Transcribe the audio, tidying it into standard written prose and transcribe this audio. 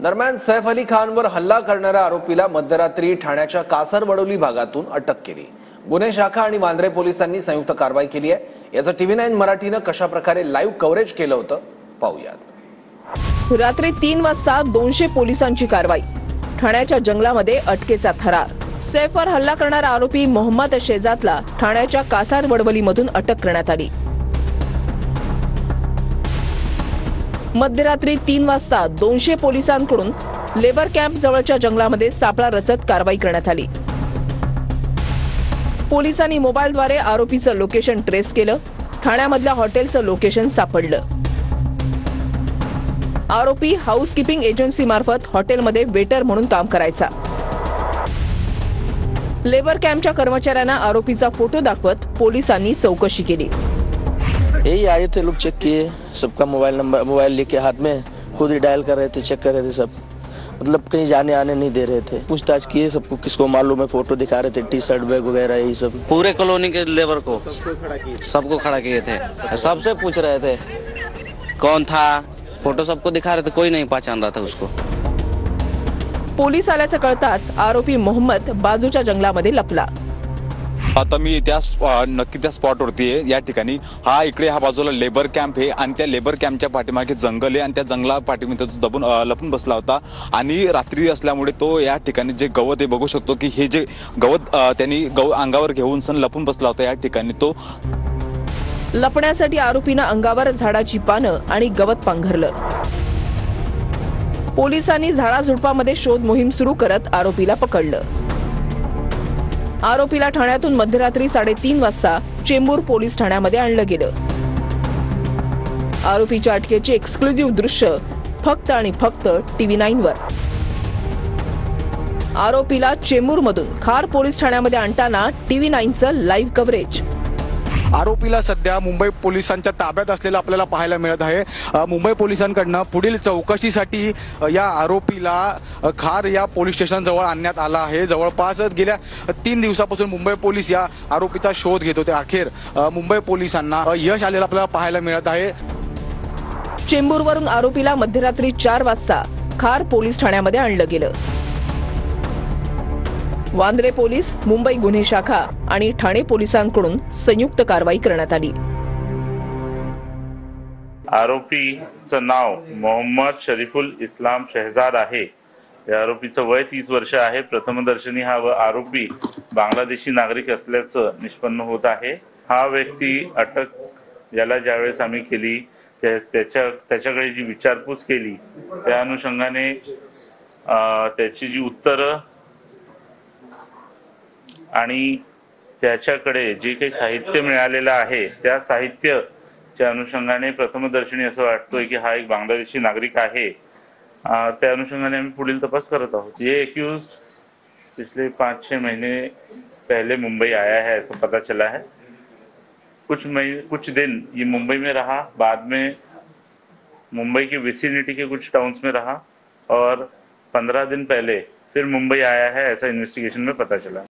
दरम्यान सैफ अली खानवर हल्ला करणाऱ्या आरोपीला मध्यरात्री ठाण्याच्या कासरवडोली भागातून अटक केली। गुन्हे शाखा आणि वांद्रे पोलिसांनी संयुक्त कारवाई केली आहे। याचं TV9 मराठीनं कशा प्रकारे लाईव्ह कव्हरेज केलं होतं पाहूयात। रात्री 3 वाजता 200 पोलिसांची कारवाई। ठाण्याच्या जंगलामध्ये अटकेचा थरार। सैफवर हल्ला करणारा आरोपी मोहम्मद शेजातला ठाण्याच्या कासारवडवलीमधून अटक करण्यात आली। मध्यरात्री 3 वाजता 200 पोलिसांकडून लेबर कॅम्प जवळच्या जंगलामध्ये सापळा रचत कारवाई करण्यात आली। पोलिसांनी मोबाईलद्वारे आरोपीचं लोकेशन ट्रेस केलं। ठाण्यामधल्या हॉटेलचं लोकेशन सापडलं। आरोपी हाऊसकीपिंग एजन्सी मार्फत हॉटेलमध्ये वेटर म्हणून काम करायचा। लेबर कॅम्पच्या कर्मचाऱ्यांना आरोपीचा फोटो दाखवत पोलिसांनी चौकशी केली। यही आए थे लोग, चेक किए सबका मोबाइल लेके हाथ में, खुद ही डायल कर रहे थे, चेक कर रहे थे सब, मतलब कहीं जाने आने नहीं दे रहे थे। पूछताछ किए सबको, किसको मालूम है, फोटो दिखा रहे थे, टी शर्ट बैग वगैरह यही सब। पूरे कॉलोनी के लेबर को सबको खड़ा किए थे। सबसे पूछ रहे थे कौन था, फोटो सबको दिखा रहे थे, कोई नहीं पहचान रहा था उसको। पोलीस आल्याचं कळताच आरोपी मोहम्मद बाजूच्या जंगलामध्ये लपला। आता मी नक्की त्या स्पॉटवरती आहे। या ठिकाणी इकडे बाजूला लेबर कॅम्प आहे आणि त्या लेबर कॅम्पच्या पाठीमागे जंगल आहे आणि त्या जंगला पाठीमध्ये तो लपून बसला होता आणि रात्री असल्यामुळे तो या ठिकाणी जे गवत आहे बघू शकतो की हे जे गवत त्यांनी अंगावर घेऊन सण लपून बसला होता। या ठिकाणी तो लपण्यासाठी आरोपीनं अंगावर झाडाची पानं आणि गवत पांघरलं। पोलिसांनी झाडाझुडपामध्ये शोध मोहीम सुरू करत आरोपीला पकडलं। आरोपीला ठाण्यातून मध्यरात्री 3:30 वाजता चेंबूर पोलीस ठाण्यामध्ये आणलं गेलं। आरोपीच्या अटकेची एक्सक्लुझिव्ह दृश्य फक्त आणि फक्त TV9 वर। आरोपीला चेंबूरमधून खार पोलीस ठाण्यामध्ये आणताना TV9चं लाईव्ह कव्हरेज। आरोपीला सध्या मुंबई पोलिसांच्या ताब्यात असलेलं आपल्याला पाहायला मिळत आहे। मुंबई पोलिसांकडून पुढील चौकशीसाठी या आरोपीला खार या पोलीस स्टेशन जवळ आणण्यात आला आहे। जवळपास गेल्या 3 दिवसापासून मुंबई पोलीस या आरोपीचा शोध घेत होते। अखेर मुंबई पोलिसांना यश आलेलं आपल्याला पाहायला मिळत आहे। चेंबूरवरून आरोपीला मध्यरात्री 4 वाजता खार पोलीस ठाण्यामध्ये आणलं गेलं। वांद्रे पोलीस, मुंबई गुन्हे शाखा आणि ठाणे पोलिसांकडून संयुक्त कारवाई करण्यात आली। आरोपीचं नाव मोहम्मद शरीफुल इस्लाम शहजाद आहे। या आरोपीचं वय 30 वर्ष आहे। प्रथमदर्शनी हा आरोपी बांगलादेशी नागरिक असल्याचं निष्पन्न होत आहे। हा व्यक्ती अटक याला ज्यावेळेस आम्ही केली त्याच्याकडे जी विचारपूस केली त्या अनुषंगाने त्याची जी उत्तरं आणि त्याच्याकडे जे काही साहित्य मिळालेलं आहे त्या साहित्याच्या अनुषंगाने प्रथमदर्शनी असं वाटतोय की हा एक बांगलादेशी नागरिक आहे। त्या अनुषंगाने आम्ही पुढील तपास करत आहोत। ये एक्यूज्ड पिछले 5-6 महीने पहले मुंबई आया है ऐसा पता चला है। कुछ दिन ये मुंबई में रहा, बाद में मुंबई के विसिनिटी के कुछ टाउन्स में रहा और 15 दिन पहले फिर मुंबई आया है ऐसा इन्वेस्टिगेशन में पता चला।